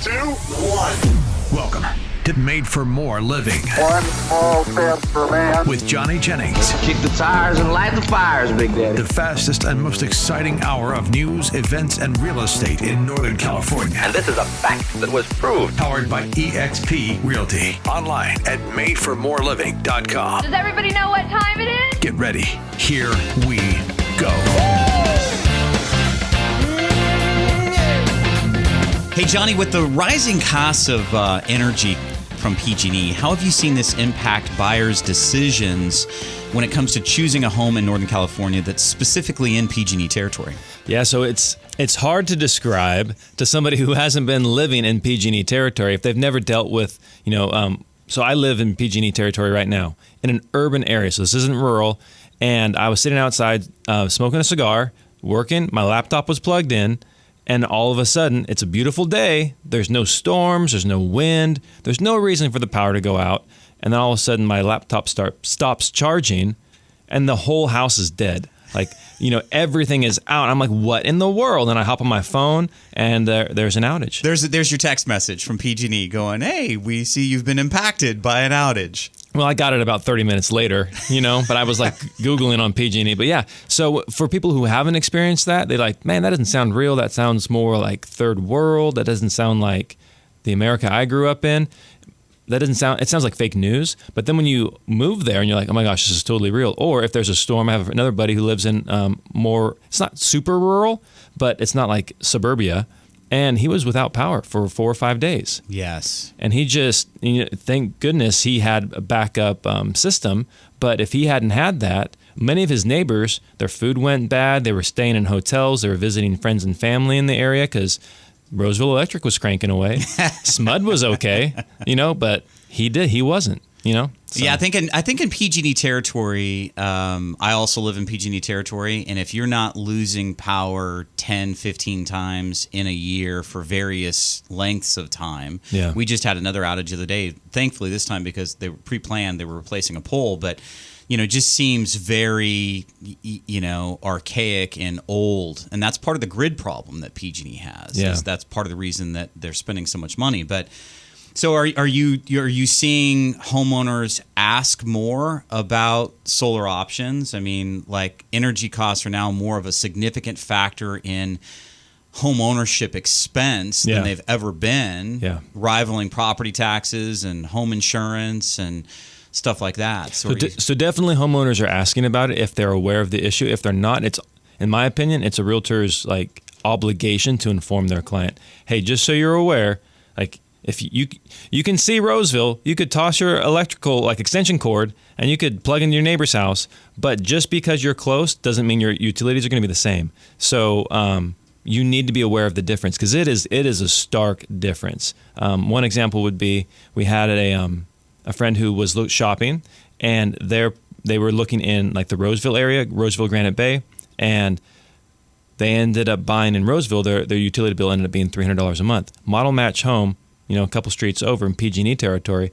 2, 1. Welcome to Made for More Living. One small step for man. With Johnny Jennings. Kick the tires and light the fires, Big Daddy. The fastest and most exciting hour of news, events, and real estate in Northern California. And this is a fact that was proved. Powered by eXp Realty. Online at madeformoreliving.com. Does everybody know what time it is? Get ready. Here we go. Hey, Johnny, with the rising costs of energy from PG&E, how have you seen this impact buyers' decisions when it comes to choosing a home in Northern California that's specifically in PG&E territory? Yeah, so it's hard to describe to somebody who hasn't been living in PG&E territory if they've never dealt with, so I live in PG&E territory right now in an urban area, so this isn't rural, and I was sitting outside smoking a cigar, working, my laptop was plugged in, and all of a sudden, it's a beautiful day. There's no storms. There's no wind. There's no reason for the power to go out. And then all of a sudden, my laptop stops charging, and the whole house is dead. Like, everything is out. I'm like, what in the world? And I hop on my phone, and there's an outage. There's your text message from PG&E going, hey, we see you've been impacted by an outage. Well, I got it about 30 minutes later, but I was like Googling on PG&E. But yeah, so for people who haven't experienced that, they're like, man, that doesn't sound real. That sounds more like third world. That doesn't sound like the America I grew up in. It sounds like fake news. But then when you move there and you're like, oh my gosh, this is totally real. Or if there's a storm, I have another buddy who lives in it's not super rural, but it's not like suburbia. And he was without power for 4 or 5 days. Yes. And he just, thank goodness he had a backup system. But if he hadn't had that, many of his neighbors, their food went bad. They were staying in hotels. They were visiting friends and family in the area because Roseville Electric was cranking away. SMUD was okay, but he wasn't. So. Yeah, I think in PG&E territory, I also live in PG&E territory, and if you're not losing power 10, 15 times in a year for various lengths of time, we just had another outage the other day, thankfully this time because they were pre-planned, they were replacing a pole, but it just seems very, archaic and old, and that's part of the grid problem that PG&E has. Yeah. That's part of the reason that they're spending so much money, but... So are you seeing homeowners ask more about solar options? I mean, like energy costs are now more of a significant factor in home ownership expense than they've ever been, rivaling property taxes and home insurance and stuff like that. So definitely homeowners are asking about it if they're aware of the issue. If they're not, it's, in my opinion, it's a realtor's obligation to inform their client. Hey, just so you're aware, if you can see Roseville, you could toss your electrical extension cord and you could plug into your neighbor's house, but just because you're close doesn't mean your utilities are going to be the same. So you need to be aware of the difference because it is a stark difference. One example would be we had a friend who was shopping and they were looking in the Roseville area, Roseville Granite Bay, and they ended up buying in Roseville. Their utility bill ended up being $300 a month. Model match home. A couple streets over in PG&E territory,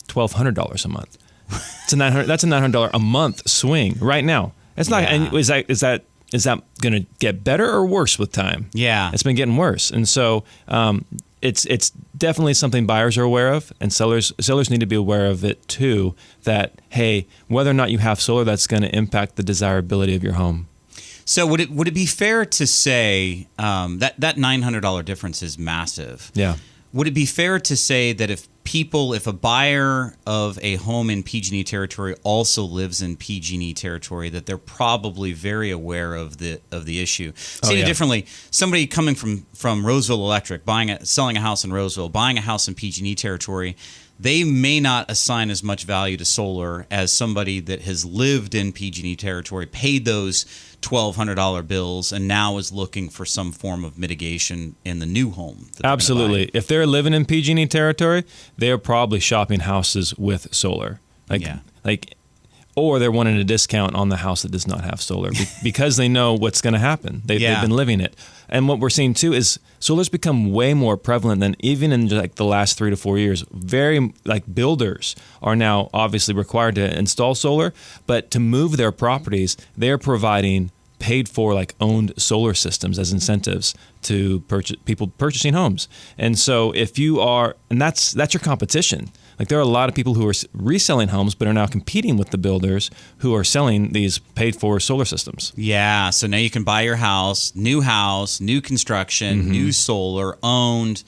$1,200 a month. That's a $900 a month swing right now. It's not. And is that going to get better or worse with time? Yeah, it's been getting worse, and so it's definitely something buyers are aware of, and sellers need to be aware of it too. That hey, whether or not you have solar, that's going to impact the desirability of your home. So would it be fair to say that $900 difference is massive? Yeah. Would it be fair to say that if a buyer of a home in PG&E territory also lives in PG&E territory, that they're probably very aware of the issue? Saying it differently, somebody coming from Roseville Electric, selling a house in Roseville, buying a house in PG&E territory, they may not assign as much value to solar as somebody that has lived in PG&E territory, paid those $1,200 bills, and now is looking for some form of mitigation in the new home. Absolutely. If they're living in PG&E territory, they're probably shopping houses with solar. Or they're wanting a discount on the house that does not have solar because they know what's going to happen. They've been living it. And what we're seeing too is solar's become way more prevalent than even in the last 3 to 4 years. Very builders are now obviously required to install solar, but to move their properties, they're providing paid for like owned solar systems as incentives to people purchasing homes. And so if you are, and that's your competition. Like there are a lot of people who are reselling homes, but are now competing with the builders who are selling these paid for solar systems. Yeah. So now you can buy your house, new construction, new solar, owned,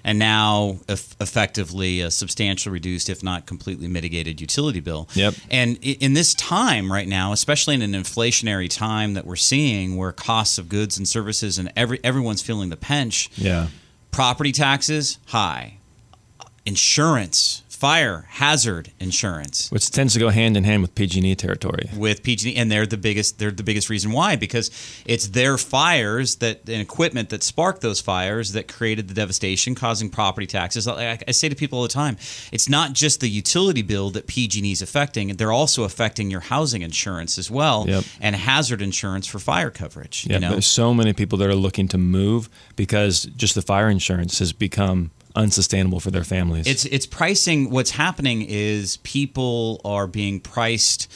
and now effectively a substantially reduced, if not completely mitigated utility bill. Yep. And in this time right now, especially in an inflationary time that we're seeing where costs of goods and services and everyone's feeling the pinch. Yeah. Property taxes, high. Insurance, fire, hazard insurance, which tends to go hand in hand with PG&E territory. With PG&E, and they're the biggest reason why, because it's their fires and equipment that sparked those fires that created the devastation, causing property taxes. I say to people all the time, it's not just the utility bill that PG&E is affecting; they're also affecting your housing insurance as well, and hazard insurance for fire coverage. Yeah, there's so many people that are looking to move because just the fire insurance has become unsustainable for their families. It's pricing. What's happening is people are being priced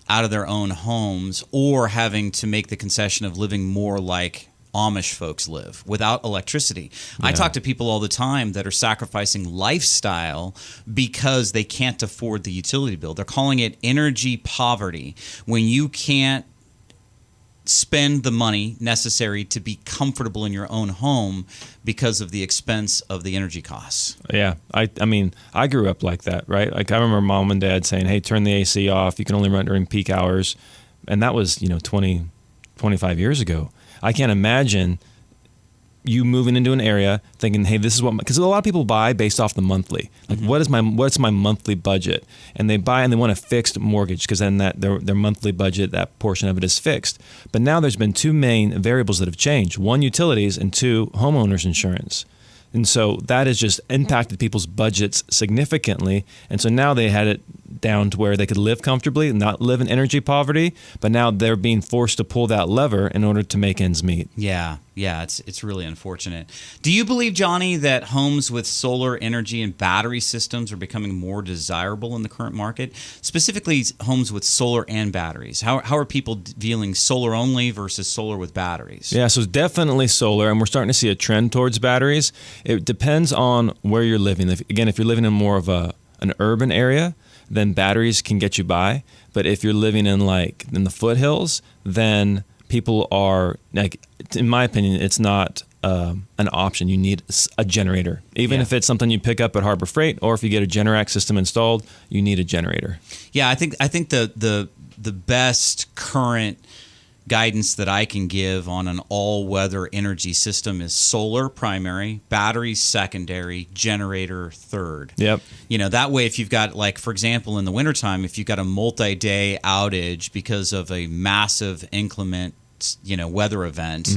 out of their own homes or having to make the concession of living more like Amish folks live without electricity. I talk to people all the time that are sacrificing lifestyle because they can't afford the utility bill. They're calling it energy poverty when you can't spend the money necessary to be comfortable in your own home because of the expense of the energy costs. Yeah. I mean, I grew up like that, right? Like I remember mom and dad saying, hey, turn the AC off. You can only run during peak hours. And that was, 20, 25 years ago. I can't imagine you moving into an area thinking, hey, this is what, because a lot of people buy based off the monthly. Like, what's my monthly budget? And they buy and they want a fixed mortgage because then their monthly budget, that portion of it is fixed. But now there's been two main variables that have changed: one, utilities, and two, homeowners insurance. And so that has just impacted people's budgets significantly. And so now they had it down to where they could live comfortably, not live in energy poverty, but now they're being forced to pull that lever in order to make ends meet. Yeah, it's really unfortunate. Do you believe, Johnny, that homes with solar energy and battery systems are becoming more desirable in the current market? Specifically, homes with solar and batteries. How are people viewing solar only versus solar with batteries? Yeah, so it's definitely solar, and we're starting to see a trend towards batteries. It depends on where you're living. If you're living in more of an urban area, then batteries can get you by. But if you're living in the foothills, then people are, in my opinion, it's not an option. You need a generator. Even if it's something you pick up at Harbor Freight, or if you get a Generac system installed, you need a generator. Yeah, I think the best current guidance that I can give on an all-weather energy system is solar primary, batteries secondary, generator third. Yep. That way, if you've got, for example, in the wintertime, if you've got a multi-day outage because of a massive inclement, weather event,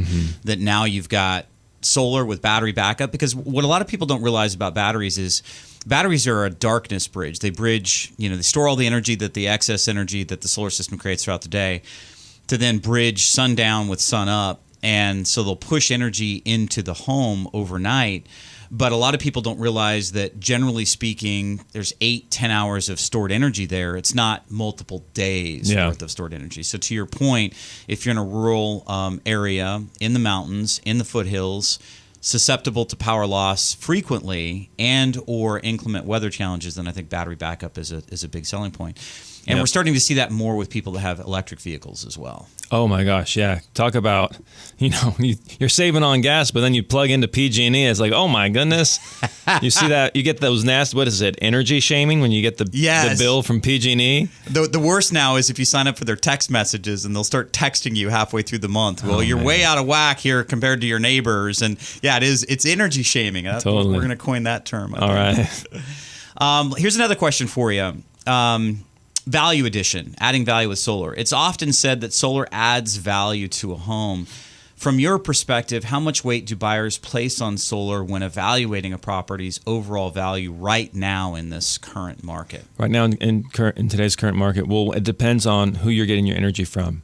that now you've got solar with battery backup. Because what a lot of people don't realize about batteries is batteries are a darkness bridge. They bridge, they store all the energy, the excess energy that the solar system creates throughout the day, to then bridge sundown with sun up. And so they'll push energy into the home overnight. But a lot of people don't realize that, generally speaking, there's 8-10 hours of stored energy there. It's not multiple days worth of stored energy. So to your point, if you're in a rural area, in the mountains, in the foothills, susceptible to power loss frequently and or inclement weather challenges, then I think battery backup is a big selling point. And we're starting to see that more with people that have electric vehicles as well. Oh my gosh, yeah. Talk about, you're saving on gas, but then you plug into PG&E, it's like, oh my goodness. You see that, you get those nasty, what is it, energy shaming when you get the bill from PG&E? The worst now is if you sign up for their text messages and they'll start texting you halfway through the month. Well, you're way out of whack here compared to your neighbors. And it's energy shaming. Totally. We're going to coin that term. All right. Here's another question for you. Value addition, adding value with solar. It's often said that solar adds value to a home. From your perspective, how much weight do buyers place on solar when evaluating a property's overall value right now in this current market? Right now in today's current market, well, it depends on who you're getting your energy from,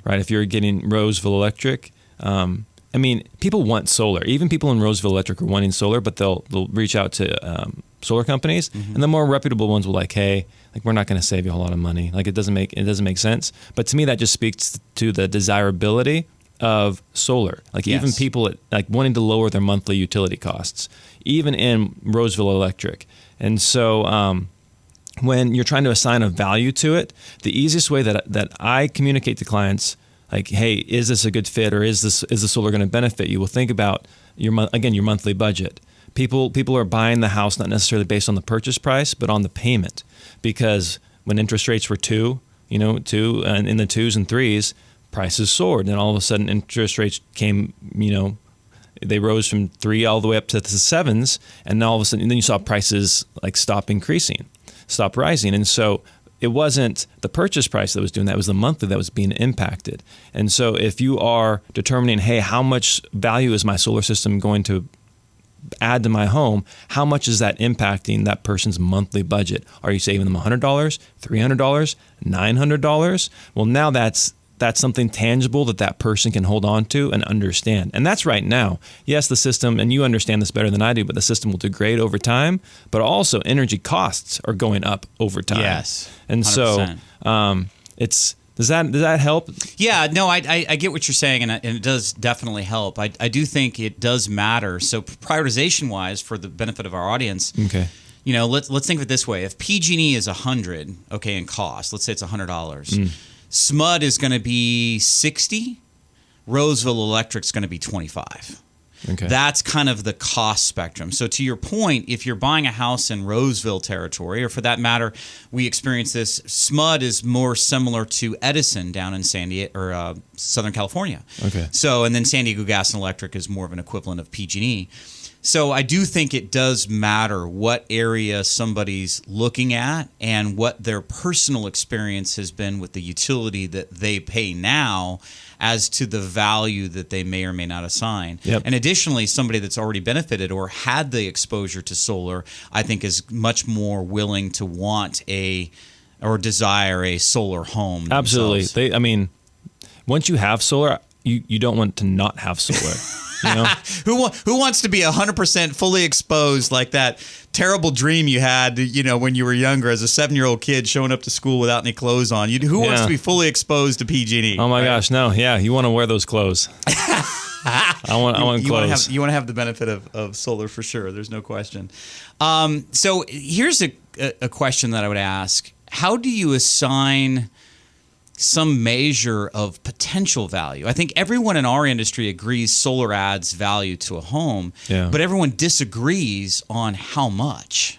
right? If you're getting Roseville Electric, and I mean, people want solar. Even people in Roseville Electric are wanting solar, but they'll reach out to solar companies, and the more reputable ones will like, hey, like we're not going to save you a whole lot of money. Like it doesn't make sense. But to me, that just speaks to the desirability of solar. Like even people like wanting to lower their monthly utility costs, even in Roseville Electric. And so when you're trying to assign a value to it, the easiest way that I communicate to clients, like, hey, is this a good fit, or is the solar going to benefit you? Well, think about your monthly budget. People are buying the house not necessarily based on the purchase price, but on the payment, because when interest rates were two and in the 2s and 3s, prices soared, and all of a sudden interest rates came, they rose from 3 all the way up to the 7s, and all of a sudden, and then you saw prices like stop rising, and so it wasn't the purchase price that was doing that, it was the monthly that was being impacted. And so if you are determining, hey, how much value is my solar system going to add to my home, how much is that impacting that person's monthly budget? Are you saving them $100, $300, $900? Well, now that's something tangible that person can hold on to and understand. And that's right now. Yes, the system, and you understand this better than I do, but the system will degrade over time, but also energy costs are going up over time. Yes. 100%. And so does that help? Yeah, no, I get what you're saying, and it does definitely help. I do think it does matter. So prioritization-wise, for the benefit of our audience, okay, let's think of it this way. If PG&E is $100, okay, in cost, let's say it's $100. SMUD is going to be $60. Roseville Electric's going to be $25. Okay. That's kind of the cost spectrum. So to your point, if you're buying a house in Roseville territory, or for that matter, we experience this, SMUD is more similar to Edison down in Southern California. Okay. So, and then San Diego Gas and Electric is more of an equivalent of PG&E. So I do think it does matter what area somebody's looking at and what their personal experience has been with the utility that they pay now as to the value that they may or may not assign. Yep. And additionally, somebody that's already benefited or had the exposure to solar, I think is much more willing to want or desire a solar home Absolutely. themselves. Once you have solar, you don't want to not have solar. Who wants to be 100% fully exposed, like that terrible dream you had, when you were younger as a 7-year-old kid showing up to school without any clothes on? Who wants to be fully exposed to PG&E? Oh my gosh, no. Yeah, you want to wear those clothes. I want clothes. You want to have the benefit of solar for sure. There's no question. So here's a question that I would ask. How do you assign some measure of potential value? I think everyone in our industry agrees solar adds value to a home, but everyone disagrees on how much.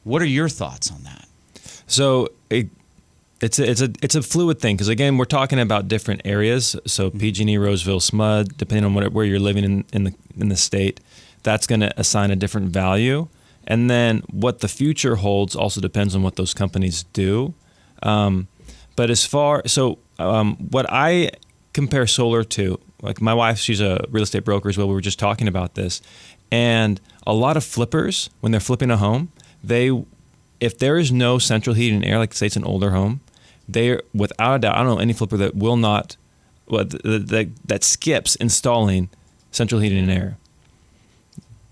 What are your thoughts on that? So it's a fluid thing, because again, we're talking about different areas. So PG&E, Roseville, SMUD, depending on where you're living in the state, that's going to assign a different value. And then what the future holds also depends on what those companies do. But what I compare solar to, like my wife, she's a real estate broker as well. We were just talking about this. And a lot of flippers, when they're flipping a home, if there is no central heating and air, like say it's an older home, they're without a doubt, I don't know any flipper that will not, that skips installing central heating and air.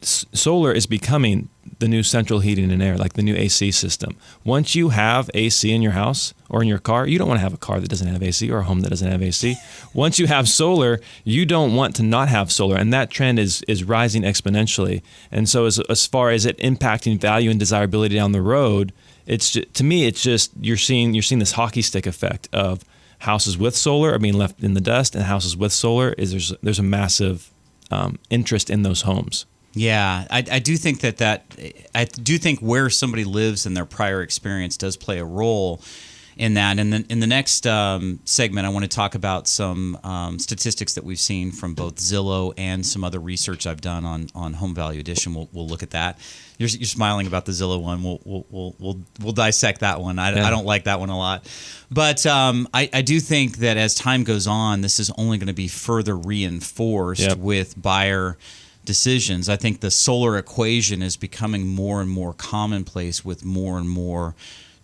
Solar is becoming the new central heating and air, like the new AC system. Once you have AC in your house or in your car, you don't want to have a car that doesn't have AC or a home that doesn't have AC. Once you have solar, you don't want to not have solar, and that trend is rising exponentially. And so as far as it impacting value and desirability down the road, to me, it's just you're seeing this hockey stick effect of houses with solar are being left in the dust, and houses with solar there's a massive interest in those homes. Yeah, I do think I do think where somebody lives and their prior experience does play a role in that. And then in the next segment, I want to talk about some statistics that we've seen from both Zillow and some other research I've done on Home Value Edition. We'll look at that. You're smiling about the Zillow one. We'll dissect that one. I don't like that one a lot, but I do think that as time goes on, this is only going to be further reinforced with buyer decisions. I think the solar equation is becoming more and more commonplace with more and more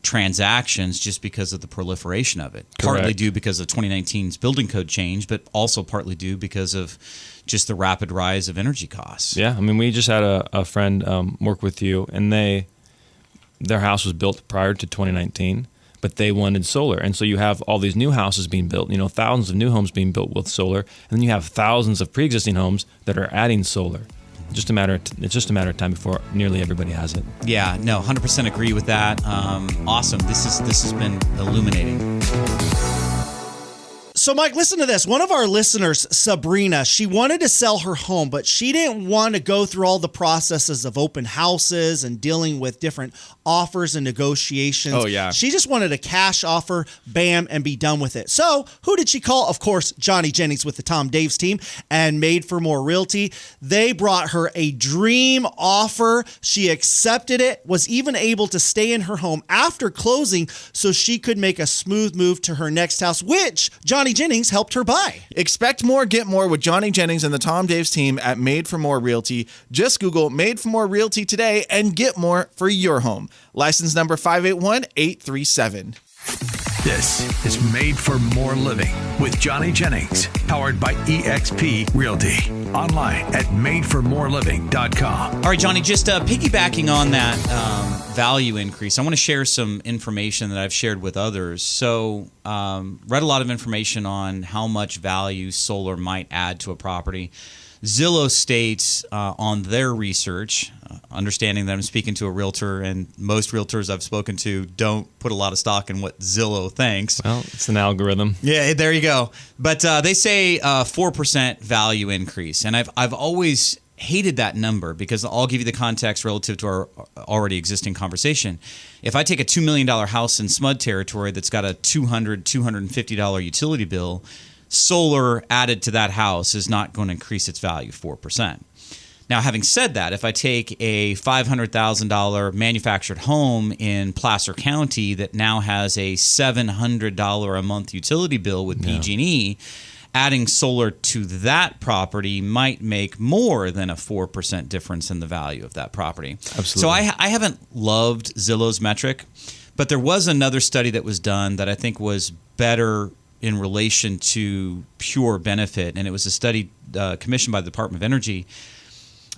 transactions just because of the proliferation of it. Correct. Partly due because of 2019's building code change, but also partly due because of just the rapid rise of energy costs. Yeah, I mean, we just had a friend work with you, and their house was built prior to 2019, but they wanted solar. And so you have all these new houses being built, thousands of new homes being built with solar, and then you have thousands of pre-existing homes that are adding solar. It's just a matter of time before nearly everybody has it. Yeah, no, 100% agree with that. Awesome. This has been illuminating. So, Mike, listen to this. One of our listeners, Sabrina, she wanted to sell her home, but she didn't want to go through all the processes of open houses and dealing with different offers and negotiations. Oh, yeah. She just wanted a cash offer, bam, and be done with it. So, who did she call? Of course, Johnny Jennings with the Tom Daves team and Made for More Realty. They brought her a dream offer. She accepted it, was even able to stay in her home after closing so she could make a smooth move to her next house, which Johnny Jennings helped her buy. Expect more, get more with Johnny Jennings and the Tom Daves team at Made for More Realty. Just Google Made for More Realty today and get more for your home. License number 581837. This is Made for More Living with Johnny Jennings, powered by eXp Realty. Online at madeformoreliving.com. All right, Johnny, just piggybacking on that value increase, I want to share some information that I've shared with others. So, read a lot of information on how much value solar might add to a property. Zillow states on their research, understanding that I'm speaking to a realtor, and most realtors I've spoken to don't put a lot of stock in what Zillow thinks. Well, it's an algorithm. Yeah, there you go. But they say 4% value increase, and I've always hated that number because I'll give you the context relative to our already existing conversation. If I take a $2 million house in SMUD territory that's got a $250 utility bill, solar added to that house is not going to increase its value 4%. Now, having said that, if I take a $500,000 manufactured home in Placer County that now has a $700 a month utility bill with PG&E, adding solar to that property might make more than a 4% difference in the value of that property. Absolutely. So I haven't loved Zillow's metric, but there was another study that was done that I think was better in relation to pure benefit, and it was a study commissioned by the Department of Energy.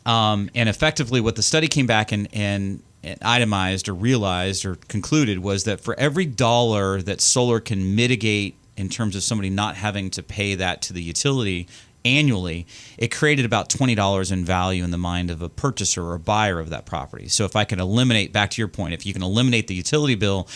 And effectively what the study came back and itemized or realized or concluded was that for every dollar that solar can mitigate in terms of somebody not having to pay that to the utility annually, it created about $20 in value in the mind of a purchaser or a buyer of that property. So if I can eliminate, back to your point, if you can eliminate the utility bill,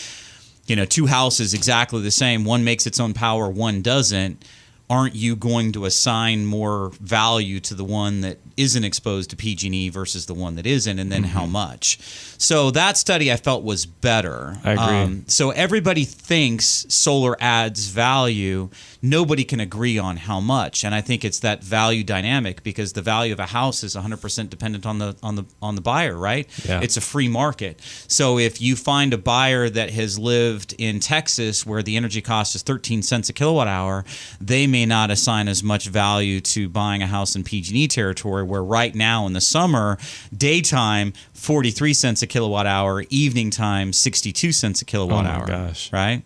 two houses exactly the same, one makes its own power, one doesn't, aren't you going to assign more value to the one that isn't exposed to PG&E versus the one that isn't, and then how much? So that study I felt was better. I agree. So everybody thinks solar adds value. Nobody can agree on how much, and I think it's that value dynamic because the value of a house is 100% dependent on the buyer, right? Yeah. It's a free market. So if you find a buyer that has lived in Texas where the energy cost is 13 cents a kilowatt hour, they may not assign as much value to buying a house in PG&E territory where right now in the summer, daytime, 43 cents a kilowatt hour, evening time, 62 cents a kilowatt hour. Oh my gosh. Right?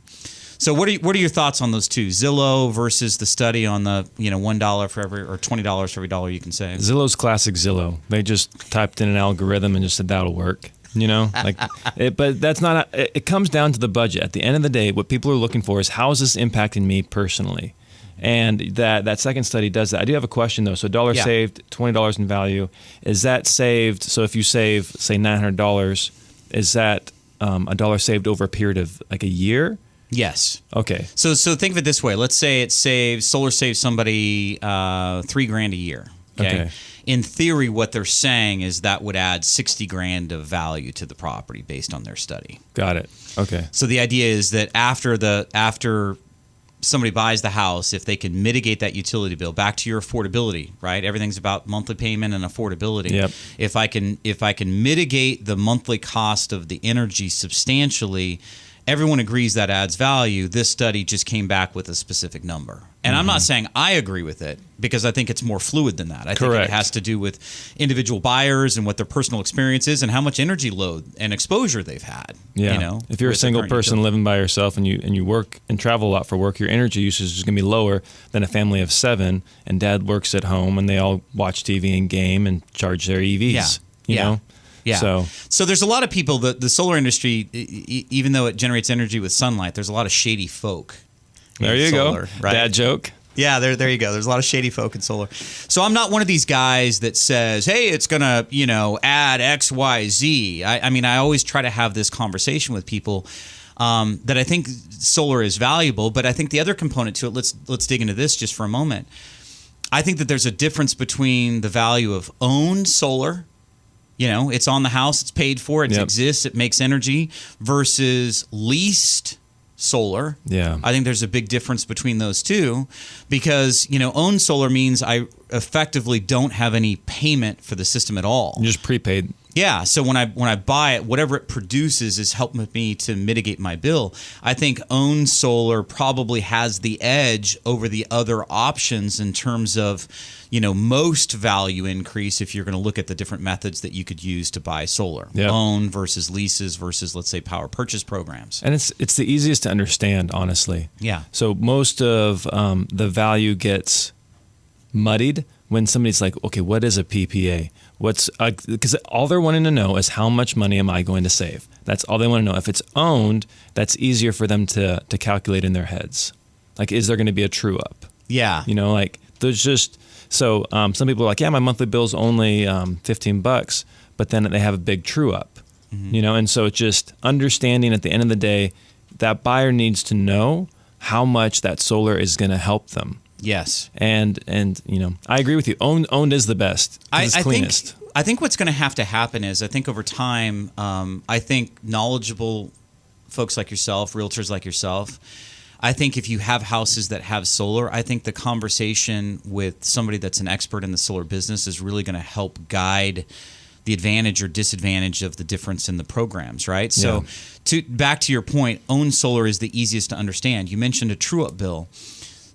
So what are your thoughts on those two? Zillow versus the study on the $1 for every or $20 for every dollar you can save. Zillow's classic Zillow. They just typed in an algorithm and just said that'll work. But that's not. It comes down to the budget. At the end of the day, what people are looking for is how is this impacting me personally. And that second study does that. I do have a question though. So $1 saved, $20 in value. Is that saved? So if you save, say, $900, is that $1 saved over a period of like a year? Yes. Okay. So think of it this way. Let's say solar saves somebody $3,000 a year. Okay. In theory, what they're saying is that would add $60,000 of value to the property based on their study. Got it. Okay. So the idea is that after somebody buys the house, if they can mitigate that utility bill, back to your affordability, right? Everything's about monthly payment and affordability. Yep. If I can mitigate the monthly cost of the energy substantially, everyone agrees that adds value. This study just came back with a specific number. And I'm not saying I agree with it, because I think it's more fluid than that. I think it has to do with individual buyers and what their personal experience is and how much energy load and exposure they've had. Yeah. You know, if you're a single person living by yourself and you work and travel a lot for work, your energy usage is going to be lower than a family of 7, and dad works at home and they all watch TV and game and charge their EVs. You know? Yeah. So there's a lot of people, the solar industry, even though it generates energy with sunlight, there's a lot of shady folk. There you solar, go. Right? Dad joke. Yeah, there you go. There's a lot of shady folk in solar. So I'm not one of these guys that says, hey, it's going to, add X, Y, Z. I mean, I always try to have this conversation with people that I think solar is valuable, but I think the other component to it, let's dig into this just for a moment. I think that there's a difference between the value of owned solar, it's on the house, it's paid for, it exists, it makes energy, versus leased solar. Yeah. I think there's a big difference between those two, because, owned solar means I effectively don't have any payment for the system at all. You're just prepaid. Yeah, so when I buy it, whatever it produces is helping me to mitigate my bill. I think owned solar probably has the edge over the other options in terms of, most value increase if you're going to look at the different methods that you could use to buy solar. Yep. Own versus leases versus, let's say, power purchase programs. And it's the easiest to understand, honestly. Yeah. So most of the value gets muddied when somebody's like, okay, what is a PPA? Because all they're wanting to know is how much money am I going to save? That's all they want to know. If it's owned, that's easier for them to calculate in their heads. Like, is there going to be a true up? Yeah. There's just, so some people are like, yeah, my monthly bill's only $15, but then they have a big true up, and so it's just understanding at the end of the day, that buyer needs to know how much that solar is going to help them. Yes. And I agree with you. Owned is the best. It's cleanest. I think what's going to happen is, I think over time, I think knowledgeable folks like yourself, realtors like yourself, I think if you have houses that have solar, I think the conversation with somebody that's an expert in the solar business is really going to help guide the advantage or disadvantage of the difference in the programs, right? So back to your point, owned solar is the easiest to understand. You mentioned a true-up bill.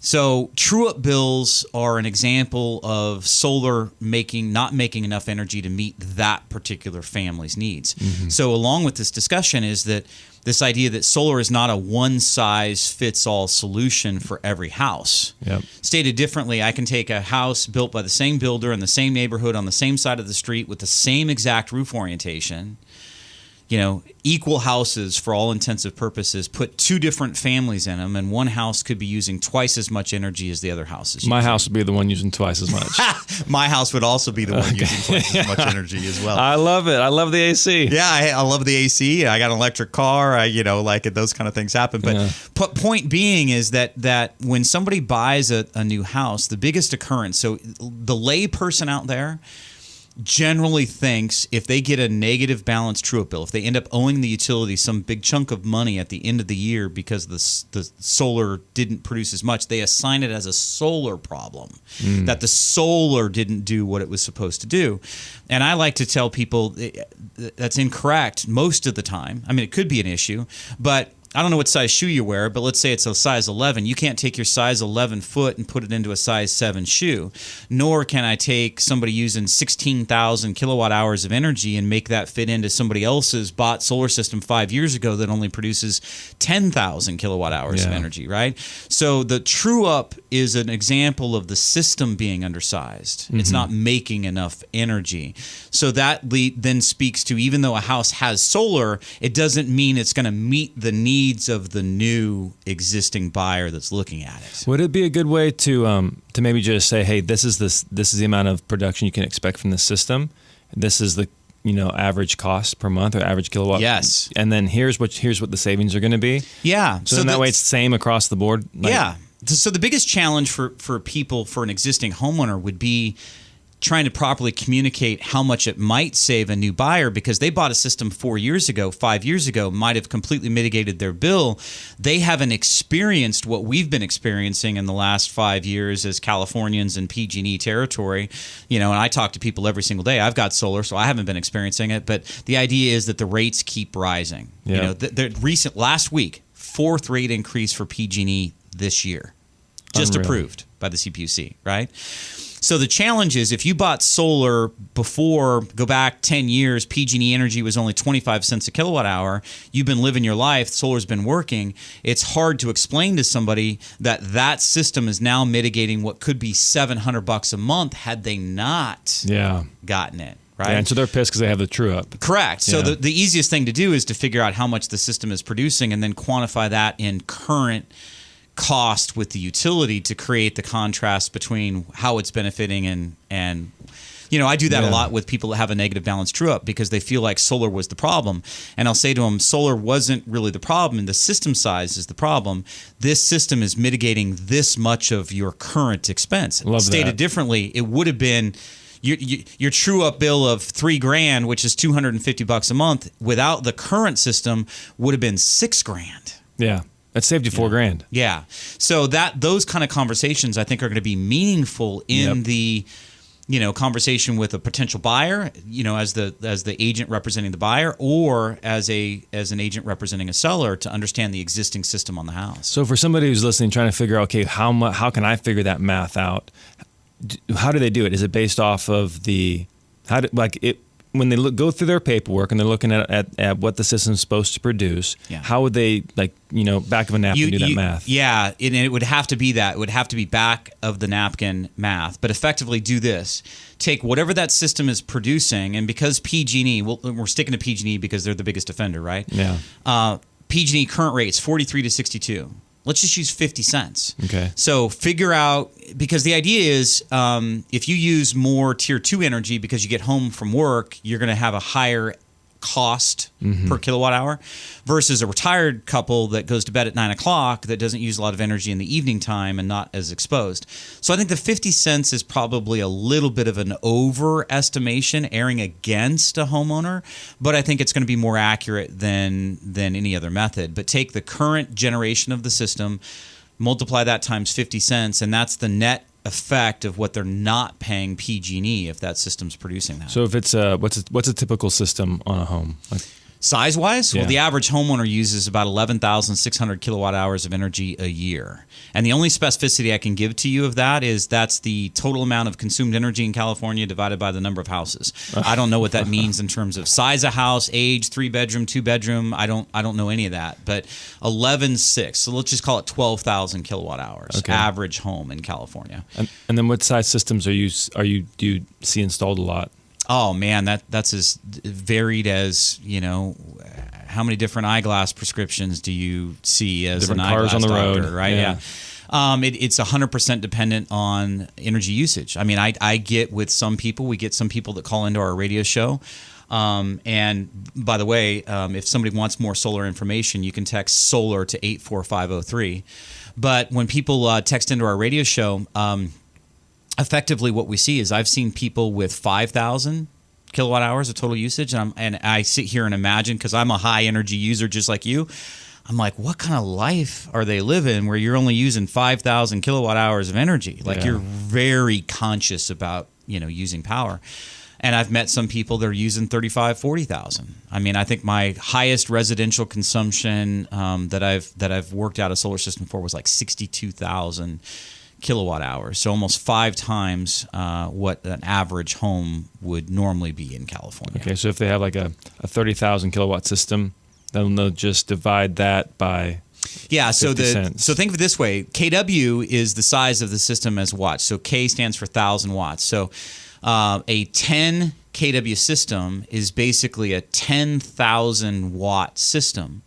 So true-up bills are an example of solar not making enough energy to meet that particular family's needs. So along with this discussion is that this idea that solar is not a one-size-fits-all solution for every house. Yep. Stated differently, I can take a house built by the same builder in the same neighborhood on the same side of the street with the same exact roof orientation, equal houses for all intensive purposes, put 2 different families in them, and one house could be using twice as much energy as the other house is using. My house would be the one using twice as much. My house would also be the one using twice as much energy as well. I love it. I love the AC. Yeah, I love the AC. I got an electric car. Those kind of things happen. But point being is that when somebody buys a new house, the biggest occurrence, so the lay person out there generally thinks if they get a negative balance true-up bill, if they end up owing the utility some big chunk of money at the end of the year because the solar didn't produce as much, they assign it as a solar problem, that the solar didn't do what it was supposed to do. And I like to tell people that's incorrect most of the time. I mean, it could be an issue, but I don't know what size shoe you wear, but let's say it's a size 11. You can't take your size 11 foot and put it into a size 7 shoe. Nor can I take somebody using 16,000 kilowatt hours of energy and make that fit into somebody else's bought solar system 5 years ago that only produces 10,000 kilowatt hours of energy, right? So the true up is an example of the system being undersized. It's not making enough energy. So that then speaks to, even though a house has solar, it doesn't mean it's going to meet the needs of the new existing buyer that's looking at it. Would it be a good way to maybe just say, hey, this is the amount of production you can expect from the system. This is the average cost per month or average kilowatt. Yes. And then here's what the savings are going to be. Yeah. So that way it's the same across the board. Yeah. So the biggest challenge for people, for an existing homeowner, would be trying to properly communicate how much it might save a new buyer because they bought a system 4 years ago, 5 years ago, might have completely mitigated their bill. They haven't experienced what we've been experiencing in the last 5 years as Californians in PG&E territory. And I talk to people every single day. I've got solar, so I haven't been experiencing it. But the idea is that the rates keep rising. Yeah. The last week, 4th rate increase for PG&E this year, just Unreal. approved by the CPUC, right? So the challenge is if you bought solar before, go back 10 years, PG&E Energy was only 25 cents a kilowatt hour. You've been living your life. Solar's been working. It's hard to explain to somebody that system is now mitigating what could be $700 a month had they not gotten it. Right? Yeah, and so they're pissed because they have the true up. Correct. So Yeah. the easiest thing to do is to figure out how much the system is producing and then quantify that in current cost with the utility to create the contrast between how it's benefiting and I do that a lot with people that have a negative balance true up because they feel like solar was the problem. And I'll say to them, solar wasn't really the problem. The system size is the problem. This system is mitigating this much of your current expense. Love Stated that. differently, it would have been your true up bill of $3,000, which is $250 a month, without the current system would have been $6,000. Yeah. That saved you $4,000. Yeah. So those kind of conversations I think are going to be meaningful in the conversation with a potential buyer, as the agent representing the buyer or as an agent representing a seller to understand the existing system on the house. So for somebody who's listening, trying to figure out, okay, how can I figure that math out? How do they do it? Is it based off of when they go through their paperwork and they're looking at what the system's supposed to produce? Yeah. How would they back of a napkin do that math? Yeah, and it would have to be that. It would have to be back of the napkin math. But effectively do this. Take whatever that system is producing, and because PG&E, we're sticking to PG&E because they're the biggest offender, right? Yeah. PG&E current rates, 43 to 62. Let's just use 50 cents. Okay. So figure out, because the idea is if you use more tier 2 energy because you get home from work, you're going to have a higher cost per kilowatt hour versus a retired couple that goes to bed at 9 o'clock that doesn't use a lot of energy in the evening time and not as exposed. So I think the 50 cents is probably a little bit of an overestimation erring against a homeowner, but I think it's going to be more accurate than any other method. But take the current generation of the system, multiply that times 50 cents, and that's the net effect of what they're not paying PG&E if that system's producing that. So if it's what's a typical system on a home? Size-wise, Yeah. well, the average homeowner uses about 11,600 kilowatt hours of energy a year. And the only specificity I can give to you of that is that's the total amount of consumed energy in California divided by the number of houses. I don't know what that means in terms of size of house, age, 3-bedroom, 2-bedroom. I don't know any of that. But 11.6, so let's just call it 12,000 kilowatt hours, average home in California. And then what size systems do you see installed a lot? Oh man, that's as varied as how many different eyeglass prescriptions do you see as Different an cars eyeglass on the doctor, road, right? yeah. It's 100% dependent on energy usage. I mean, I get with some people, we get some people that call into our radio show. And by the way, if somebody wants more solar information, you can text solar to 84503. But when people text into our radio show, effectively what we see is I've seen people with 5,000 kilowatt hours of total usage, and I sit here and imagine, because I'm a high energy user just like you, I'm like, what kind of life are they living where you're only using 5,000 kilowatt hours of energy? Like you're very conscious about using power. And I've met some people that are using 35, 40,000. I mean, I think my highest residential consumption that I've worked out a solar system for was like 62,000 kilowatt hours, so almost 5 times what an average home would normally be in California. Okay, so if they have like a 30,000 kilowatt system, then they'll just divide that by 50 cents. So think of it this way: kW is the size of the system as watts. So K stands for 1,000 watts. So a 10 kW system is basically a 10,000 watt system.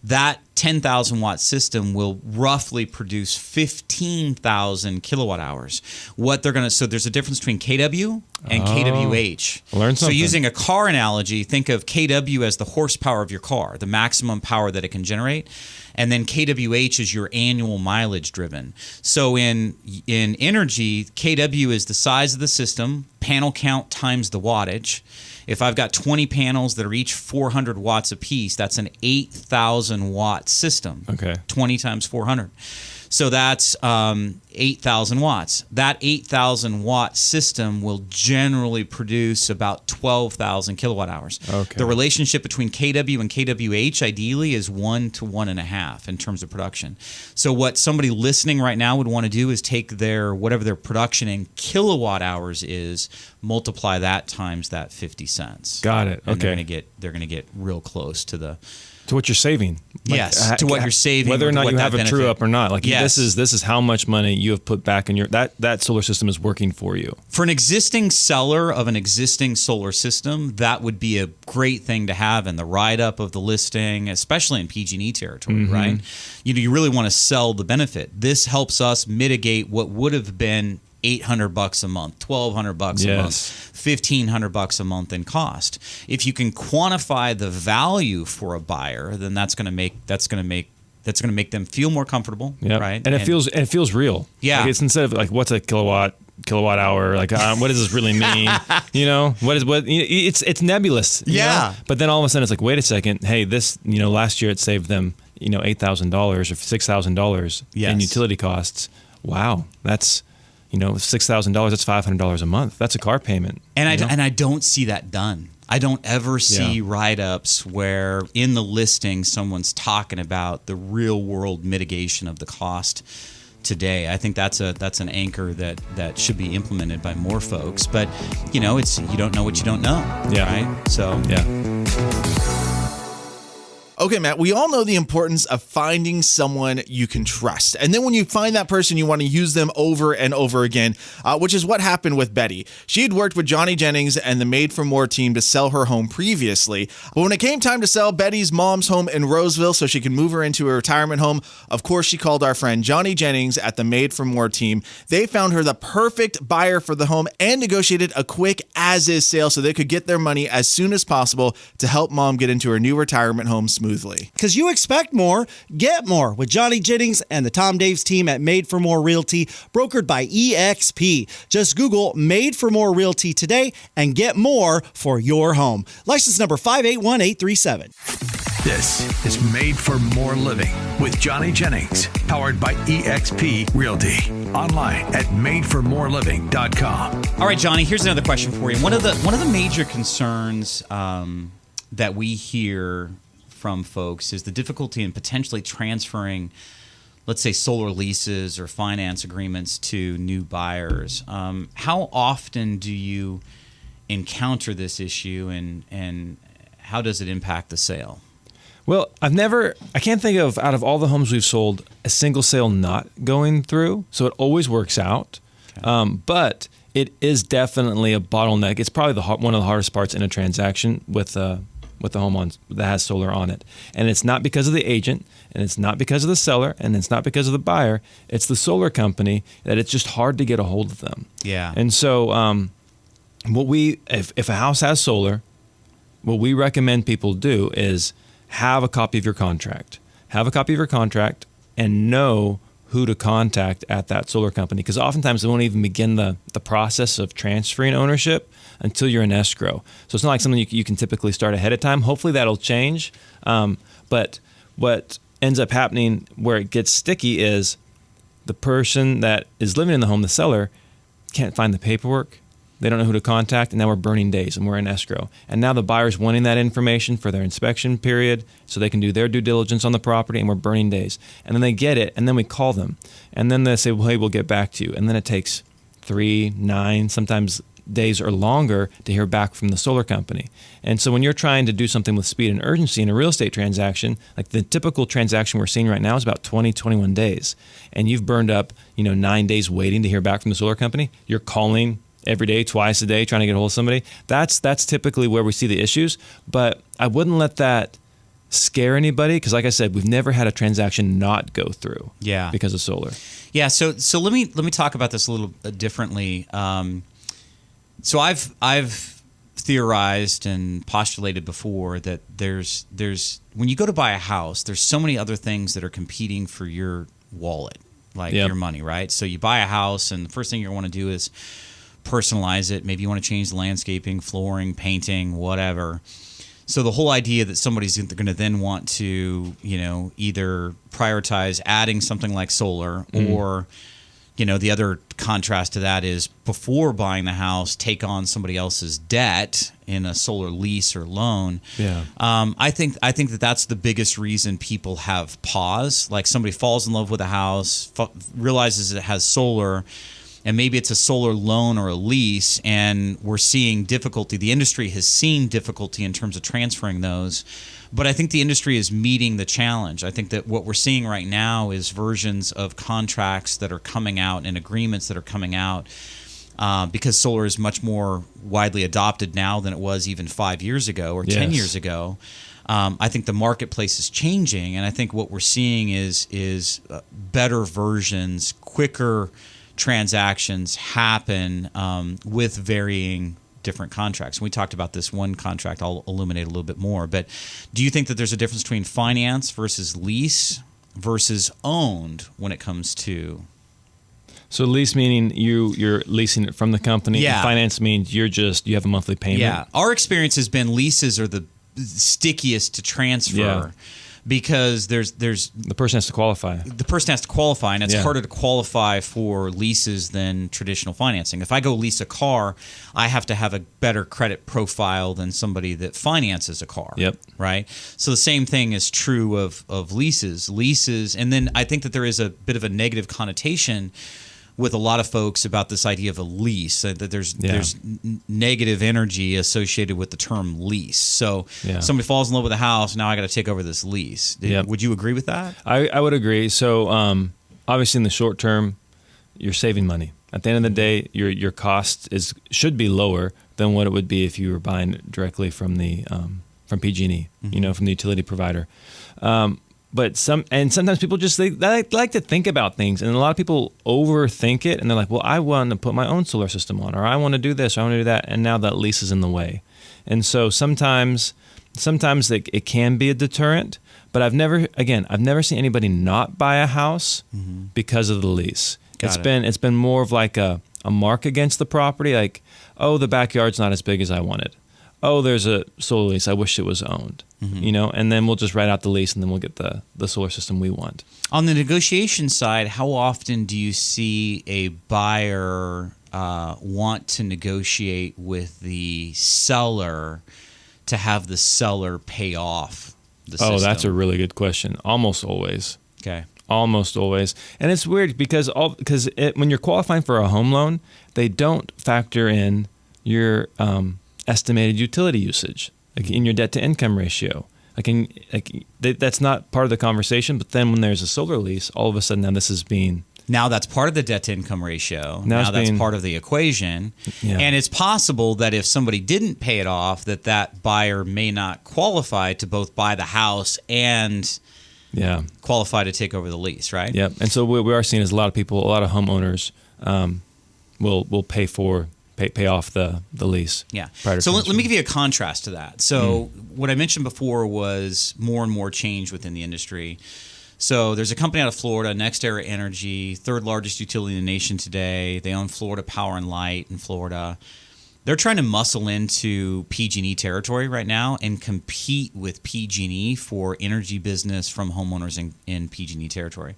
that 10,000 watt system will roughly produce 15,000 kilowatt hours. So there's a difference between KW and KWH. Learn something. So using a car analogy, think of KW as the horsepower of your car, the maximum power that it can generate. And then KWH is your annual mileage driven. So in energy, KW is the size of the system, panel count times the wattage. If I've got 20 panels that are each 400 watts apiece, that's an 8,000 watt system. Okay. 20 times 400. So that's 8,000 watts. That 8,000 watt system will generally produce about 12,000 kilowatt hours. Okay. The relationship between KW and KWH ideally is 1 to 1.5 in terms of production. So what somebody listening right now would want to do is take whatever their production in kilowatt hours is, multiply that times that 50 cents. Got it. And Okay. they're going to get real close to what you're saving. Yes, to what you're saving, whether or not what you that have a true benefit. up or not. Like Yes. this is how much money you have put back in your that solar system is working for you. For an existing seller of an existing solar system, that would be a great thing to have in the write-up of the listing, especially in PG&E territory, right? You really want to sell the benefit. This helps us mitigate what would have been $800 a month, $1,200 a month, $1,500 a month in cost. If you can quantify the value for a buyer, then that's going to make them feel more comfortable, right? And it feels real. Yeah. Like it's instead of like what's a kilowatt hour, like what does this really mean? It's nebulous. you know? But then all of a sudden it's like, wait a second, hey, this last year it saved them $8,000 or $6,000 in utility costs. Wow, that's $6,000, that's $500 a month. That's a car payment. And I don't see that done. I don't ever see write-ups where in the listing someone's talking about the real world mitigation of the cost today. I think that's an anchor that should be implemented by more folks. But it's you don't know what you don't know. Yeah. Right? So Okay, Matt, we all know the importance of finding someone you can trust. And then when you find that person, you want to use them over and over again, which is what happened with Betty. She had worked with Johnny Jennings and the Made for More team to sell her home previously. But when it came time to sell Betty's mom's home in Roseville so she could move her into a retirement home, of course, she called our friend Johnny Jennings at the Made for More team. They found her the perfect buyer for the home and negotiated a quick as-is sale so they could get their money as soon as possible to help mom get into her new retirement home smoothly. Because you expect more, get more with Johnny Jennings and the Tom Daves team at Made for More Realty, brokered by EXP. Just Google Made for More Realty today and get more for your home. License number 581837. This is Made for More Living with Johnny Jennings, powered by EXP Realty. Online at madeformoreliving.com. All right, Johnny, here's another question for you. One of the major concerns that we hear from folks is the difficulty in potentially transferring, let's say, solar leases or finance agreements to new buyers. How often do you encounter this issue, and how does it impact the sale? Well, I can't think of, out of all the homes we've sold, a single sale not going through. So it always works out. Okay. But it is definitely a bottleneck. It's probably one of the hardest parts in a transaction with the home that has solar on it. And it's not because of the agent, and it's not because of the seller, and it's not because of the buyer. It's the solar company that it's just hard to get a hold of them. Yeah. And so if a house has solar, what we recommend people do is have a copy of your contract. Have a copy of your contract and know who to contact at that solar company, because oftentimes they won't even begin the process of transferring ownership until you're in escrow. So it's not like something you can typically start ahead of time. Hopefully that'll change. But what ends up happening where it gets sticky is the person that is living in the home, the seller, can't find the paperwork. They don't know who to contact, and now we're burning days and we're in escrow. And now the buyer's wanting that information for their inspection period so they can do their due diligence on the property, and we're burning days. And then they get it, and then we call them. And then they say, well, hey, we'll get back to you. And then it takes 3, 9, sometimes days or longer to hear back from the solar company. And so when you're trying to do something with speed and urgency in a real estate transaction, like the typical transaction we're seeing right now is about 20, 21 days. And you've burned up, 9 days waiting to hear back from the solar company. You're calling every day, twice a day, trying to get a hold of somebody. That's typically where we see the issues. But I wouldn't let that scare anybody because, like I said, we've never had a transaction not go through. Yeah. Because of solar. Yeah. So let me talk about this a little differently. So I've theorized and postulated before that there's when you go to buy a house, there's so many other things that are competing for your wallet, like your money, right? So you buy a house, and the first thing you want to do is personalize it. Maybe you want to change the landscaping, flooring, painting, whatever. So the whole idea that somebody's going to then want to, either prioritize adding something like solar or, the other contrast to that is before buying the house, take on somebody else's debt in a solar lease or loan. Yeah. I think that that's the biggest reason people have pause. Like somebody falls in love with a house, realizes it has solar, and maybe it's a solar loan or a lease, and we're seeing difficulty. The industry has seen difficulty in terms of transferring those, but I think the industry is meeting the challenge. I think that what we're seeing right now is versions of contracts that are coming out and agreements that are coming out because solar is much more widely adopted now than it was even 5 years ago or 10 years ago. I think the marketplace is changing, and I think what we're seeing is better versions, quicker transactions happen with varying different contracts. And we talked about this one contract. I'll illuminate a little bit more. But do you think that there's a difference between finance versus lease versus owned when it comes to? So lease meaning you're leasing it from the company. Yeah. And finance means you have a monthly payment. Yeah. Our experience has been leases are the stickiest to transfer. Yeah. Because there's the person has to qualify. The person has to qualify, and it's Yeah. harder to qualify for leases than traditional financing. If I go lease a car, I have to have a better credit profile than somebody that finances a car. Yep. Right? So the same thing is true of leases. Leases, and then I think that there is a bit of a negative connotation with a lot of folks about this idea of a lease, that there's negative energy associated with the term lease. So somebody falls in love with a house, now I got to take over this lease. Would you agree with that? I would agree. So obviously in the short term, you're saving money. At the end of the day, your cost should be lower than what it would be if you were buying directly from the from PG&E, from the utility provider. But sometimes people just they like to think about things, and a lot of people overthink it, and they're like, "Well, I want to put my own solar system on, or I want to do this, or I want to do that," and now that lease is in the way. And so sometimes it can be a deterrent. But I've never seen anybody not buy a house because of the lease. It's been more of like a mark against the property, like, oh, the backyard's not as big as I wanted. Oh, there's a solar lease. I wish it was owned, and then we'll just write out the lease, and then we'll get the solar system we want. On the negotiation side, how often do you see a buyer want to negotiate with the seller to have the seller pay off the system? Oh, that's a really good question. Almost always. Okay. Almost always. And it's weird because when you're qualifying for a home loan, they don't factor in your estimated utility usage, like in your debt to income ratio. That's not part of the conversation. But then when there's a solar lease, all of a sudden now that's part of the debt to income ratio. Now that's part of the equation. Yeah. And it's possible that if somebody didn't pay it off, that buyer may not qualify to both buy the house and qualify to take over the lease, right? Yeah. And so what we are seeing is a lot of homeowners will pay off the lease. Yeah. So let me give you a contrast to that. So what I mentioned before was more and more change within the industry. So there's a company out of Florida, NextEra Energy, third largest utility in the nation today. They own Florida Power and Light in Florida. They're trying to muscle into PG&E territory right now and compete with PG&E for energy business from homeowners in PG&E territory.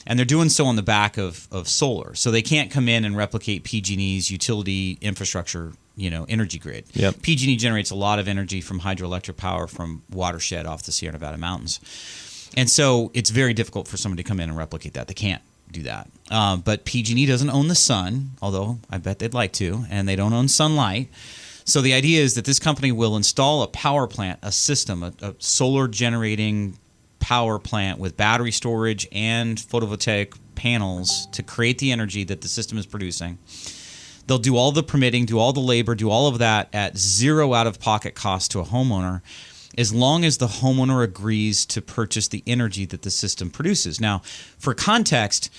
And they're doing so on the back of solar. So they can't come in and replicate PG&E's utility infrastructure, energy grid. Yep. PG&E generates a lot of energy from hydroelectric power from watershed off the Sierra Nevada mountains. And so it's very difficult for somebody to come in and replicate that. They can't do that. But PG&E doesn't own the sun, although I bet they'd like to, and they don't own sunlight. So the idea is that this company will install a power plant, a system, a solar generating power plant with battery storage and photovoltaic panels to create the energy that the system is producing. They'll do all the permitting, do all the labor, do all of that at zero out-of-pocket cost to a homeowner. as long as the homeowner agrees to purchase the energy that the system produces. Now, for context,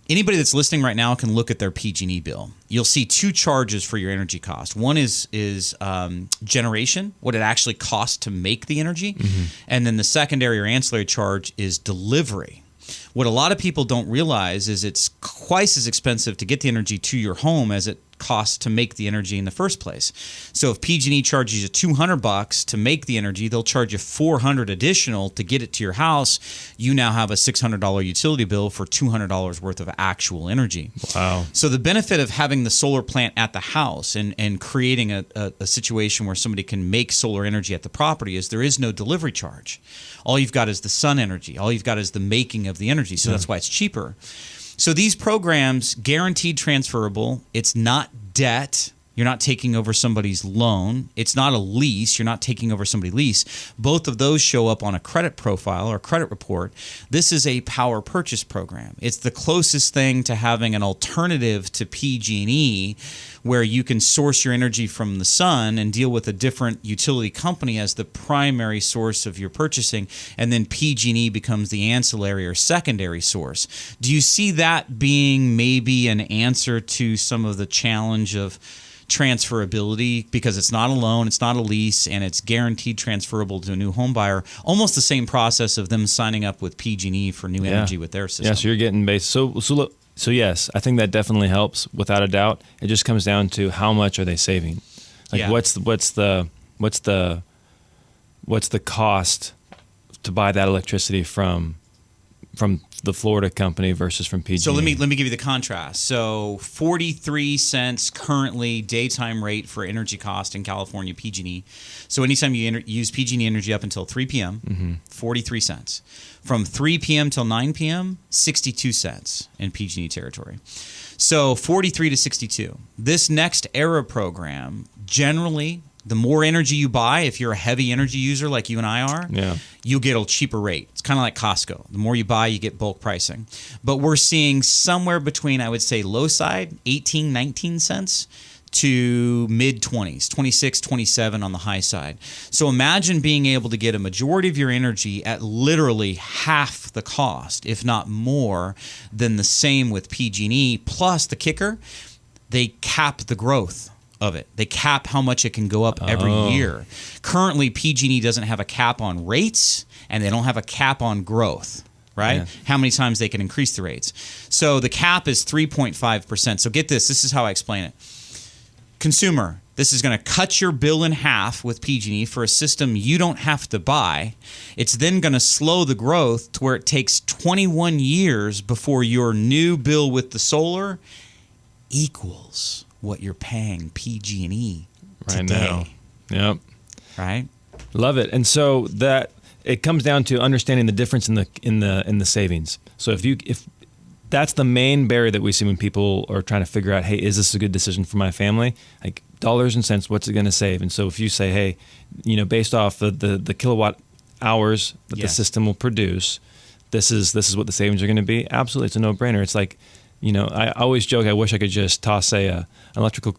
anybody that's listening right now can look at their PG&E bill. You'll see two charges for your energy cost. One is generation, what it actually costs to make the energy. And then the secondary or ancillary charge is delivery. What a lot of people don't realize is it's twice as expensive to get the energy to your home as it costs to make the energy in the first place. So if PG&E charges you $200 to make the energy, they'll charge you $400 additional to get it to your house. You now have a $600 utility bill for $200 worth of actual energy. Wow. So the benefit of having the solar plant at the house and creating a situation where somebody can make solar energy at the property is there is no delivery charge. All you've got is the sun energy. All you've got is the making of the energy. So that's why it's cheaper. So these programs, guaranteed transferable, it's not debt. You're not taking over somebody's loan. It's not a lease. You're not taking over somebody's lease. Both of those show up on a credit profile or credit report. This is a power purchase program. It's the closest thing to having an alternative to PG&E where you can source your energy from the sun and deal with a different utility company as the primary source of your purchasing, and then PG&E becomes the ancillary or secondary source. Do you see that being maybe an answer to some of the challenge of transferability, because it's not a loan, it's not a lease, and it's guaranteed transferable to a new home buyer? Almost the same process of them signing up with PG&E for new energy with their system. Yeah, so you're getting base. So yes, I think that definitely helps without a doubt. It just comes down to how much are they saving? Like what's the cost to buy that electricity from the Florida company versus from PG&E? So let me give you the contrast. So 43 cents currently daytime rate for energy cost in California, PG&E. So anytime you use PG&E energy up until 3 p.m., 43 cents. From 3 p.m. till 9 p.m., 62 cents in PG&E territory. So 43 to 62. This next era program, generally, the more energy you buy, if you're a heavy energy user like you and I are, you'll get a cheaper rate. It's kind of like Costco. The more you buy, you get bulk pricing. But we're seeing somewhere between, I would say, low side, 18, 19 cents to mid-20s, 26, 27 on the high side. So imagine being able to get a majority of your energy at literally half the cost, if not more, than the same with PG&E. Plus the kicker, they cap the growth of it. They cap how much it can go up every year. Currently, PG&E doesn't have a cap on rates, and they don't have a cap on growth, right? Yeah. How many times they can increase the rates. So the cap is 3.5%. So get this. This is how I explain it. Consumer, this is going to cut your bill in half with PG&E for a system you don't have to buy. It's then going to slow the growth to where it takes 21 years before your new bill with the solar equals what you're paying PG&E right today. Now. Yep. Right? Love it. And so that it comes down to understanding the difference in the savings. So if that's the main barrier that we see when people are trying to figure out, hey, is this a good decision for my family? Like dollars and cents, what's it going to save? And so if you say, hey, based off the kilowatt hours that the system will produce, this is what the savings are going to be. Absolutely, it's a no-brainer. It's like, I always joke, I wish I could just toss an electrical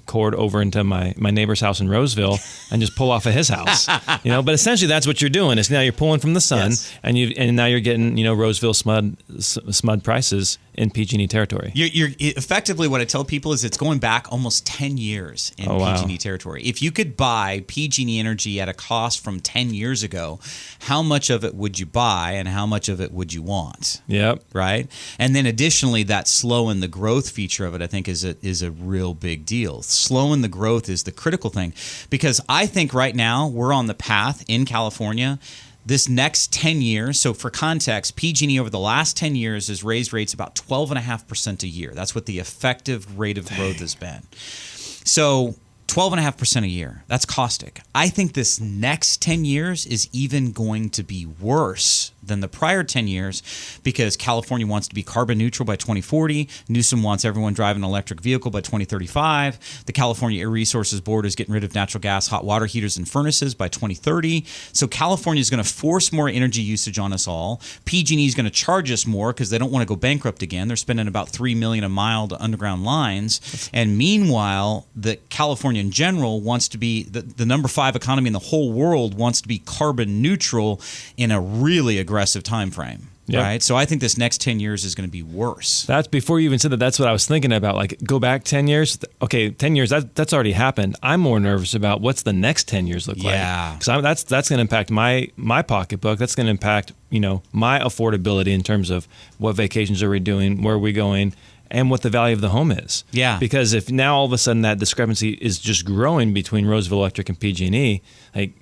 cord over into my neighbor's house in Roseville and just pull off of his house. But essentially that's what you're doing. Is now you're pulling from the sun, and now you're getting Roseville SMUD prices in PG&E territory. You're effectively, what I tell people is it's going back almost 10 years in PG&E territory. If you could buy PG&E energy at a cost from 10 years ago, how much of it would you buy and how much of it would you want? Yep. Right? And then additionally, that slowing the growth feature of it, I think, is a real big deal. Slowing the growth is the critical thing, because I think right now we're on the path in California. This next 10 years, so for context, PG&E over the last 10 years has raised rates about 12.5% a year. That's what the effective rate of growth has been. So 12.5% a year, that's caustic. I think this next 10 years is even going to be worse than the prior 10 years because California wants to be carbon neutral by 2040. Newsom wants everyone driving an electric vehicle by 2035. The California Air Resources Board is getting rid of natural gas hot water heaters and furnaces by 2030. So California is going to force more energy usage on us all. PG&E is going to charge us more because they don't want to go bankrupt again. They're spending about $3 million a mile to underground lines. And meanwhile, the California in general wants to be the number 5 economy in the whole world, wants to be carbon neutral in a really aggressive time frame. Yep. Right. So I think this next 10 years is going to be worse. That's before you even said that. That's what I was thinking about. Like, go back 10 years. Okay, 10 years, that's already happened. I'm more nervous about what's the next 10 years look like. Yeah. Because that's going to impact my pocketbook. That's going to impact, my affordability in terms of what vacations are we doing, where are we going, and what the value of the home is. Yeah. Because if now all of a sudden that discrepancy is just growing between Roseville Electric and PG&E, like,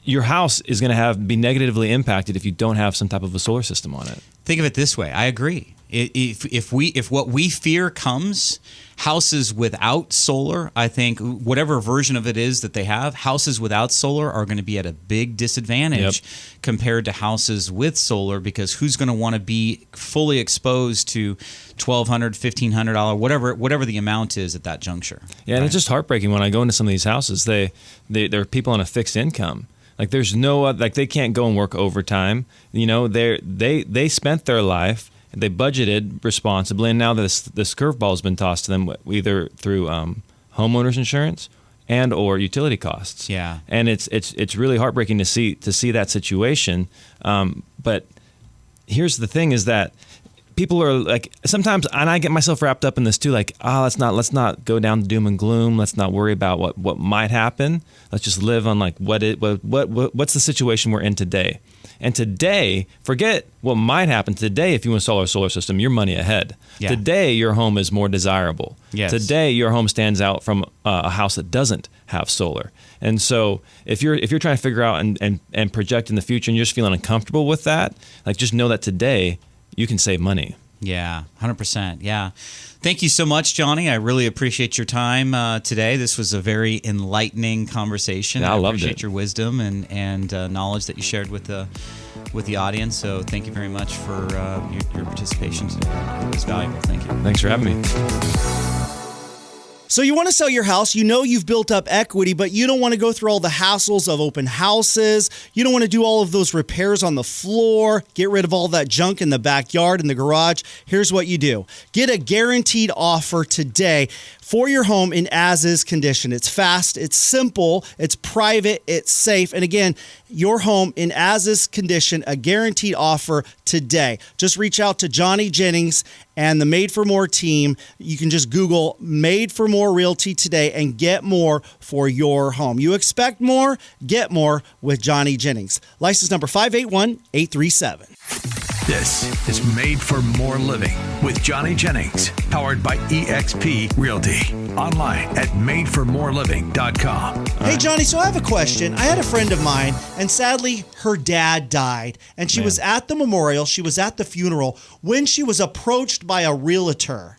your house is going to be negatively impacted if you don't have some type of a solar system on it. Think of it this way. I agree. If what we fear comes, houses without solar, I think whatever version of it is that they have, houses without solar are going to be at a big disadvantage compared to houses with solar, because who's going to want to be fully exposed to $1,200, $1,500, whatever the amount is at that juncture. Yeah, and it's just heartbreaking when I go into some of these houses. There are people on a fixed income. Like, there's no they can't go and work overtime. They spent their life. They budgeted responsibly, and now this curveball has been tossed to them, either through homeowners insurance and or utility costs. Yeah, and it's really heartbreaking to see that situation. But here's the thing: is that people are like, sometimes, and I get myself wrapped up in this too. Like, let's not go down to doom and gloom. Let's not worry about what might happen. Let's just live on like what's the situation we're in today. And today, forget what might happen. Today, if you install a solar system, you're money ahead. Yeah. Today, your home is more desirable. Yes. Today, your home stands out from a house that doesn't have solar. And so, if you're trying to figure out and project in the future, and you're just feeling uncomfortable with that, like, just know that today you can save money. Yeah, 100%. Yeah. Thank you so much, Johnny. I really appreciate your time today. This was a very enlightening conversation. Yeah, I loved it. Appreciate your wisdom and knowledge that you shared with the audience. So thank you very much for your participation today. It was valuable. Thank you. Thanks for having me. So you want to sell your house, you've built up equity, but you don't want to go through all the hassles of open houses. You don't want to do all of those repairs on the floor, get rid of all that junk in the backyard and the garage. Here's what you do. Get a guaranteed offer today for your home in as-is condition. It's fast, it's simple, it's private, it's safe. And again, your home in as-is condition, a guaranteed offer today. Just reach out to Johnny Jennings and the Made for More team. You can just Google Made for More Realty today and get more for your home. You expect more? Get more with Johnny Jennings. License number 581837. This is Made for More Living with Johnny Jennings, powered by eXp Realty. Online at madeformoreliving.com. Hey, Johnny, so I have a question. I had a friend of mine, and sadly, her dad died. And she was at the memorial, she was at the funeral, when she was approached by a realtor.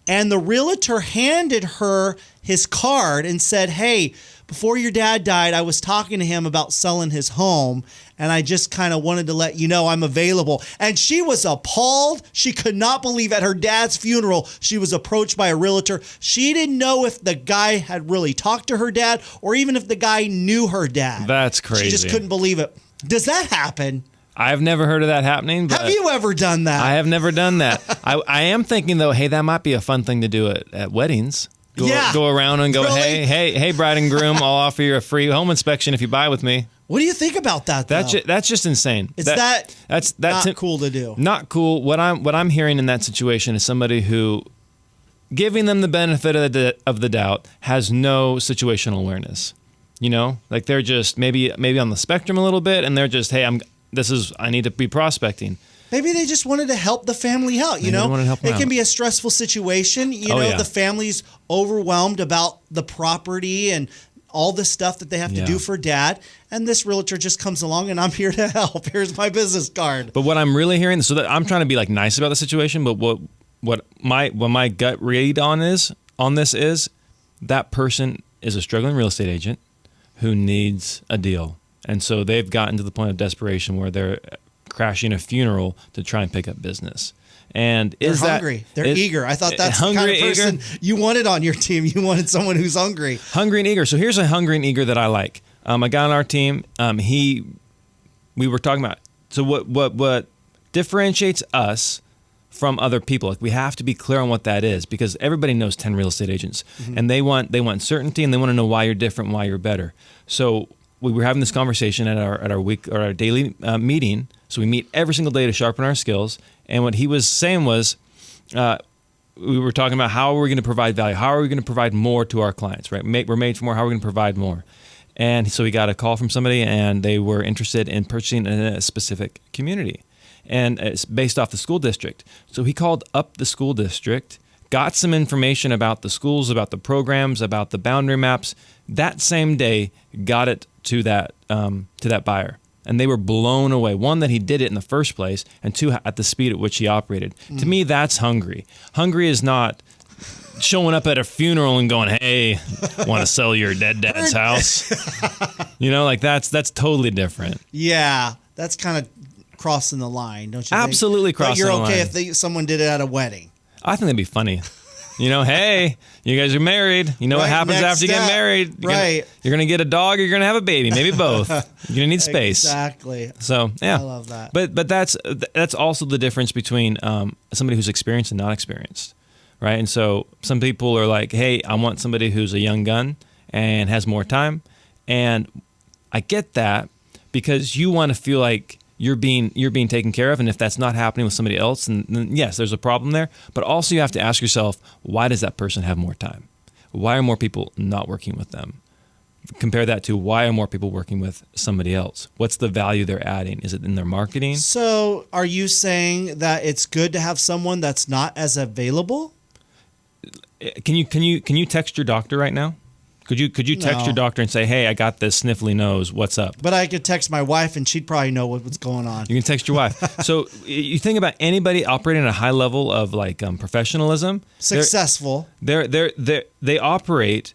And the realtor handed her his card and said, hey, before your dad died, I was talking to him about selling his home, and I just kind of wanted to let you know I'm available. And she was appalled. She could not believe at her dad's funeral she was approached by a realtor. She didn't know if the guy had really talked to her dad or even if the guy knew her dad. That's crazy. She just couldn't believe it. Does that happen? I've never heard of that happening. But have you ever done that? I have never done that. I am thinking, though, hey, that might be a fun thing to do at weddings. Go around and go, really? hey, bride and groom, I'll offer you a free home inspection if you buy with me. What do you think about that, though? That's just insane. That's not cool to do. Not cool. What I'm hearing in that situation is somebody who, giving them the benefit of the doubt, has no situational awareness. Like, they're just maybe on the spectrum a little bit, and they're just, hey, I need to be prospecting. Maybe they just wanted to help the family out, Maybe they wanted to help them It can out. be a stressful situation. The family's overwhelmed about the property and all the stuff that they have to do for dad. And this realtor just comes along and I'm here to help. Here's my business card. But what I'm really hearing, so that I'm trying to be like nice about the situation, but what my gut read on this is that person is a struggling real estate agent who needs a deal. And so they've gotten to the point of desperation where they're crashing a funeral to try and pick up business. And They're is that hungry? They're eager. I thought that's the kind hungry, of person you wanted on your team. You wanted someone who's hungry. Hungry and eager. So here's a hungry and eager that I like. A guy on our team. We were talking about. So what differentiates us from other people? Like we have to be clear on what that is, because everybody knows 10 real estate agents, and they want certainty, and they want to know why you're different, why you're better. So we were having this conversation at our daily meeting. So we meet every single day to sharpen our skills. And what he was saying was, we were talking about how are we going to provide value? How are we going to provide more to our clients, right? We're made for more. How are we going to provide more? And so we got a call from somebody, and they were interested in purchasing in a specific community. And it's based off the school district. So he called up the school district, got some information about the schools, about the programs, about the boundary maps. That same day, got it to that buyer. And they were blown away. One, that he did it in the first place, and two, at the speed at which he operated. To me, that's hungry. Hungry is not showing up at a funeral and going, "Hey, want to sell your dead dad's house?" Like that's totally different. Yeah, that's kind of crossing the line, don't you? Absolutely think? crossing the line. But you're okay if someone did it at a wedding. I think that'd be funny. Hey, you guys are married. You know what happens after you get married? You're going to get a dog, or you're going to have a baby. Maybe both. You're going to need space. Exactly. So, yeah. I love that. But that's also the difference between somebody who's experienced and not experienced, right? And so some people are like, hey, I want somebody who's a young gun and has more time. And I get that, because you want to feel like you're being taken care of, and if that's not happening with somebody else, then yes, there's a problem there. But also you have to ask yourself, why does that person have more time? Why are more people not working with them? Compare that to, why are more people working with somebody else? What's the value they're adding? Is it in their marketing? So are you saying that it's good to have someone that's not as available? Can you text your doctor right now? Could you text your doctor and say, "Hey, I got this sniffly nose. What's up?" But I could text my wife, and she'd probably know what's going on. You can text your wife. So you think about anybody operating at a high level of professionalism, successful. They operate.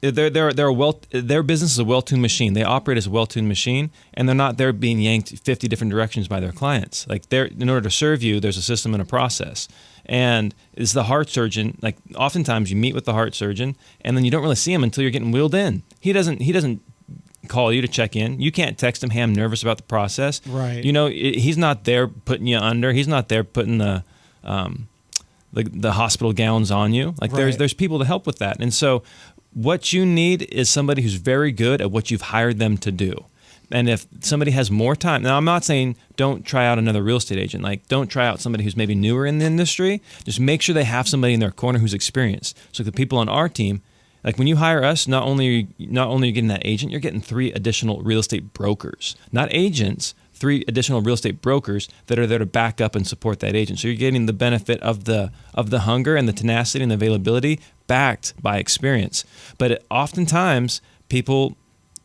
Their business is a well-tuned machine. They operate as a well-tuned machine, and they're being yanked 50 different directions by their clients. Like in order to serve you, there's a system and a process. And it's the heart surgeon. Like oftentimes you meet with the heart surgeon, and then you don't really see him until you're getting wheeled in. He doesn't call you to check in. You can't text him, "Hey, I'm nervous about the process." Right. He's not there putting you under. He's not there putting the hospital gowns on you. Like there's people to help with that. And so what you need is somebody who's very good at what you've hired them to do. And if somebody has more time, now I'm not saying don't try out another real estate agent. Like don't try out somebody who's maybe newer in the industry. Just make sure they have somebody in their corner who's experienced. So the people on our team, like when you hire us, not only are you getting that agent, you're getting 3 additional real estate brokers, not agents. 3 additional real estate brokers that are there to back up and support that agent. So you're getting the benefit of the hunger and the tenacity and the availability backed by experience. But oftentimes people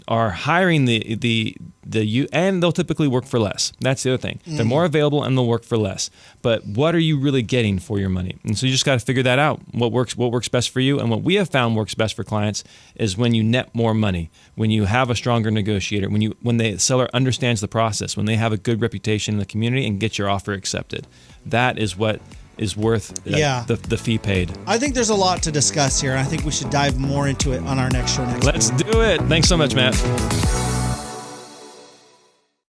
are hiring and they'll typically work for less. That's the other thing. They're more available and they'll work for less. But what are you really getting for your money? And so you just got to figure that out. What works best for you, and what we have found works best for clients is when you net more money, when you have a stronger negotiator, when the seller understands the process, when they have a good reputation in the community and get your offer accepted. That is what is worth the fee paid. I think there's a lot to discuss here, and I think we should dive more into it on our next show next week. Let's do it. Thanks so much, Matt.